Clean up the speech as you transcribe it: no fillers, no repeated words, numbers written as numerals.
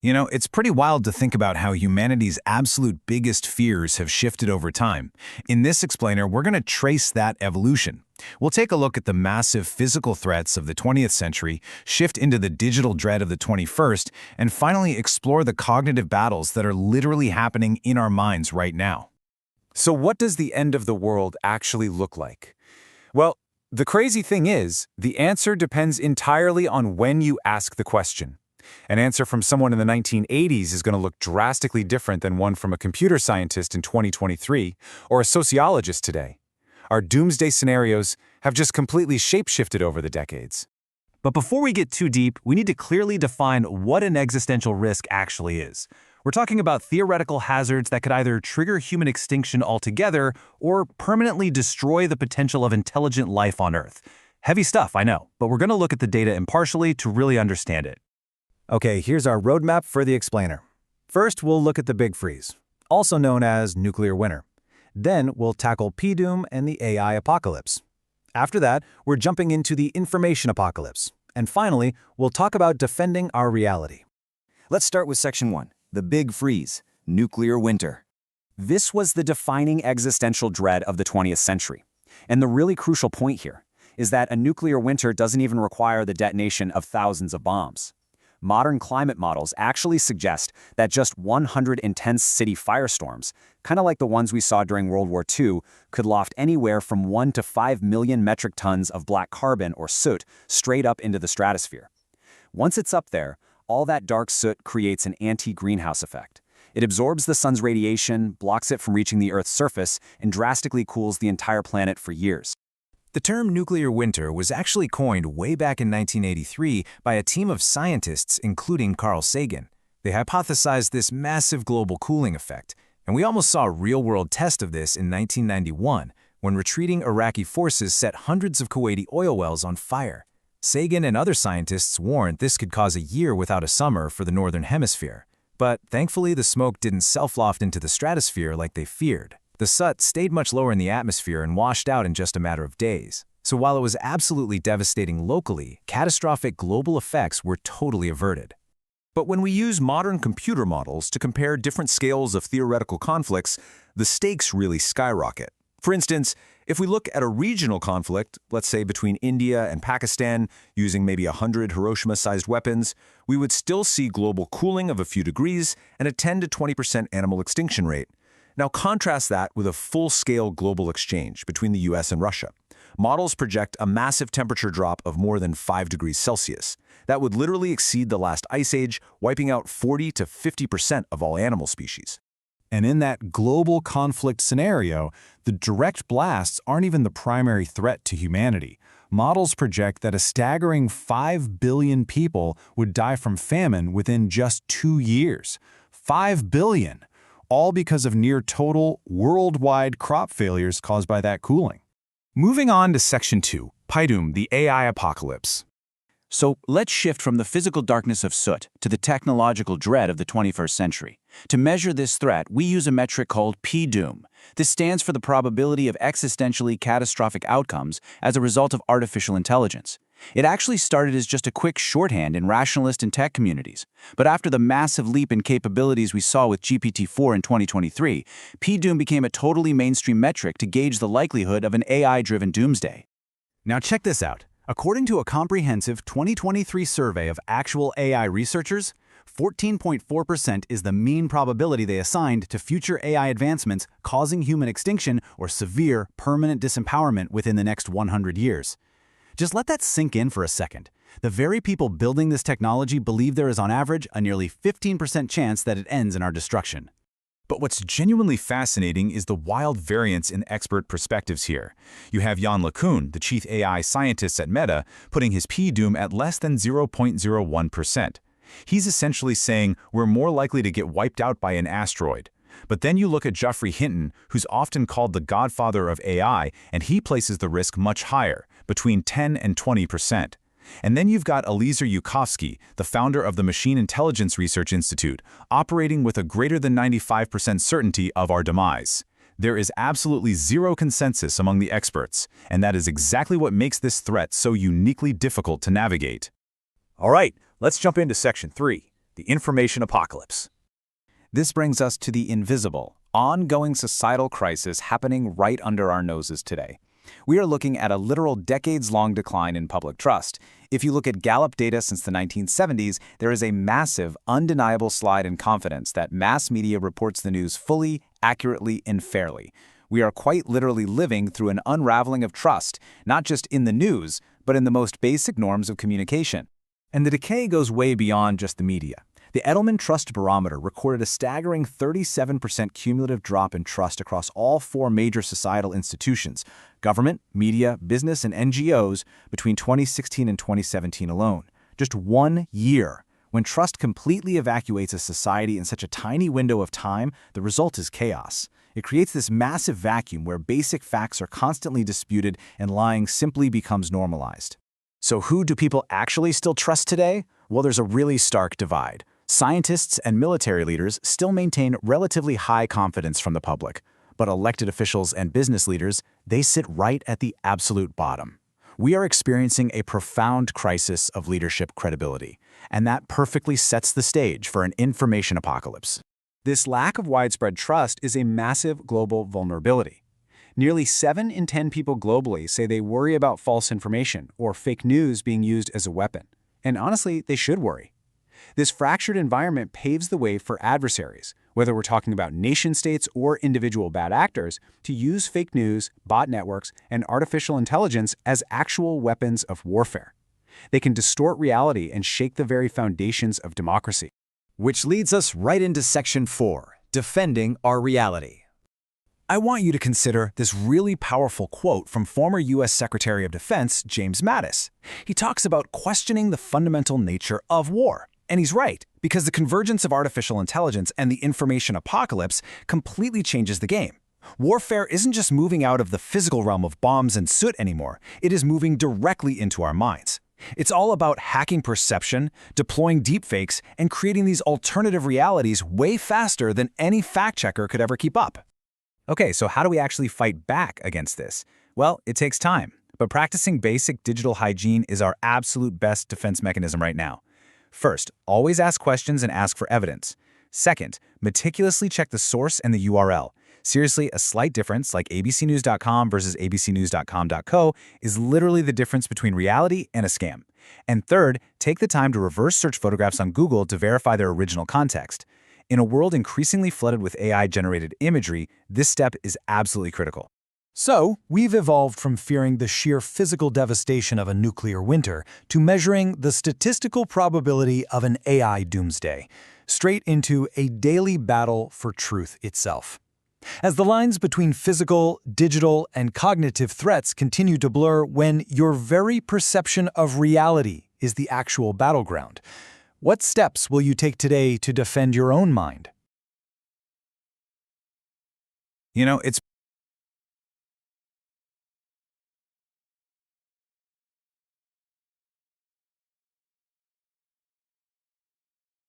It's pretty wild to think about how humanity's absolute biggest fears have shifted over time. In this explainer, we're going to trace that evolution. We'll take a look at the massive physical threats of the 20th century, shift into the digital dread of the 21st, and finally explore the cognitive battles that are literally happening in our minds right now. So what does the end of the world actually look like? Well, the crazy thing is, the answer depends entirely on when you ask the question. An answer from someone in the 1980s is going to look drastically different than one from a computer scientist in 2023 or a sociologist today. Our doomsday scenarios have just completely shape-shifted over the decades. But before we get too deep, we need to clearly define what an existential risk actually is. We're talking about theoretical hazards that could either trigger human extinction altogether or permanently destroy the potential of intelligent life on Earth. Heavy stuff, I know, but we're going to look at the data impartially to really understand it. Okay, here's our roadmap for the explainer. First, we'll look at the big freeze, also known as nuclear winter. Then, we'll tackle P-Doom and the AI apocalypse. After that, we're jumping into the information apocalypse. And finally, we'll talk about defending our reality. Let's start with Section 1, the big freeze, nuclear winter. This was the defining existential dread of the 20th century. And the really crucial point here is that a nuclear winter doesn't even require the detonation of thousands of bombs. Modern climate models actually suggest that just 100 intense city firestorms, kind of like the ones we saw during World War II, could loft anywhere from 1 to 5 million metric tons of black carbon or soot straight up into the stratosphere. Once it's up there, all that dark soot creates an anti-greenhouse effect. It absorbs the sun's radiation, blocks it from reaching the Earth's surface, and drastically cools the entire planet for years. The term nuclear winter was actually coined way back in 1983 by a team of scientists, including Carl Sagan. They hypothesized this massive global cooling effect, and we almost saw a real-world test of this in 1991, when retreating Iraqi forces set hundreds of Kuwaiti oil wells on fire. Sagan and other scientists warned this could cause a year without a summer for the Northern Hemisphere. But thankfully, the smoke didn't self-loft into the stratosphere like they feared. The soot stayed much lower in the atmosphere and washed out in just a matter of days. So while it was absolutely devastating locally, catastrophic global effects were totally averted. But when we use modern computer models to compare different scales of theoretical conflicts, the stakes really skyrocket. For instance, if we look at a regional conflict, let's say between India and Pakistan, using maybe 100 Hiroshima-sized weapons, we would still see global cooling of a few degrees and a 10 to 20% animal extinction rate. Now contrast that with a full-scale global exchange between the US and Russia. Models project a massive temperature drop of more than 5 degrees Celsius. That would literally exceed the last ice age, wiping out 40 to 50% of all animal species. And in that global conflict scenario, the direct blasts aren't even the primary threat to humanity. Models project that a staggering 5 billion people would die from famine within just 2 years. 5 billion! All because of near-total, worldwide crop failures caused by that cooling. Moving on to Section 2, P-Doom, the AI apocalypse. So let's shift from the physical darkness of soot to the technological dread of the 21st century. To measure this threat, we use a metric called P-Doom. This stands for the probability of existentially catastrophic outcomes as a result of artificial intelligence. It actually started as just a quick shorthand in rationalist and tech communities. But after the massive leap in capabilities we saw with GPT-4 in 2023, P-Doom became a totally mainstream metric to gauge the likelihood of an AI-driven doomsday. Now check this out. According to a comprehensive 2023 survey of actual AI researchers, 14.4% is the mean probability they assigned to future AI advancements causing human extinction or severe, permanent disempowerment within the next 100 years. Just let that sink in for a second. The very people building this technology believe there is on average a nearly 15% chance that it ends in our destruction. But what's genuinely fascinating is the wild variance in expert perspectives here. You have Yann LeCun, the chief AI scientist at Meta, putting his P-Doom at less than 0.01%. He's essentially saying we're more likely to get wiped out by an asteroid. But then you look at Geoffrey Hinton, who's often called the godfather of AI, and he places the risk much higher, between 10 and 20%. And then you've got Eliezer Yudkowsky, the founder of the Machine Intelligence Research Institute, operating with a greater than 95% certainty of our demise. There is absolutely zero consensus among the experts, and that is exactly what makes this threat so uniquely difficult to navigate. All right, let's jump into Section 3, the information apocalypse. This brings us to the invisible, ongoing societal crisis happening right under our noses today. We are looking at a literal decades-long decline in public trust. If you look at Gallup data since the 1970s, there is a massive, undeniable slide in confidence that mass media reports the news fully, accurately, and fairly. We are quite literally living through an unraveling of trust, not just in the news, but in the most basic norms of communication. And the decay goes way beyond just the media. The Edelman Trust Barometer recorded a staggering 37% cumulative drop in trust across all four major societal institutions, government, media, business, and NGOs, between 2016 and 2017 alone. Just 1 year. When trust completely evacuates a society in such a tiny window of time, the result is chaos. It creates this massive vacuum where basic facts are constantly disputed and lying simply becomes normalized. So who do people actually still trust today? Well, there's a really stark divide. Scientists and military leaders still maintain relatively high confidence from the public, but elected officials and business leaders, they sit right at the absolute bottom. We are experiencing a profound crisis of leadership credibility, and that perfectly sets the stage for an information apocalypse. This lack of widespread trust is a massive global vulnerability. Nearly 7 in 10 people globally say they worry about false information or fake news being used as a weapon. And honestly, they should worry. This fractured environment paves the way for adversaries, whether we're talking about nation-states or individual bad actors, to use fake news, bot networks, and artificial intelligence as actual weapons of warfare. They can distort reality and shake the very foundations of democracy. Which leads us right into Section 4, Defending Our Reality. I want you to consider this really powerful quote from former U.S. Secretary of Defense James Mattis. He talks about questioning the fundamental nature of war. And he's right, because the convergence of artificial intelligence and the information apocalypse completely changes the game. Warfare isn't just moving out of the physical realm of bombs and soot anymore, it is moving directly into our minds. It's all about hacking perception, deploying deepfakes, and creating these alternative realities way faster than any fact-checker could ever keep up. Okay, so how do we actually fight back against this? Well, it takes time, but practicing basic digital hygiene is our absolute best defense mechanism right now. First, always ask questions and ask for evidence. Second, meticulously check the source and the URL. Seriously, a slight difference, like abcnews.com versus abcnews.com.co, is literally the difference between reality and a scam. And third, take the time to reverse search photographs on Google to verify their original context. In a world increasingly flooded with AI-generated imagery, this step is absolutely critical. So, we've evolved from fearing the sheer physical devastation of a nuclear winter to measuring the statistical probability of an AI doomsday, straight into a daily battle for truth itself. As the lines between physical, digital, and cognitive threats continue to blur when your very perception of reality is the actual battleground, what steps will you take today to defend your own mind? You know, it's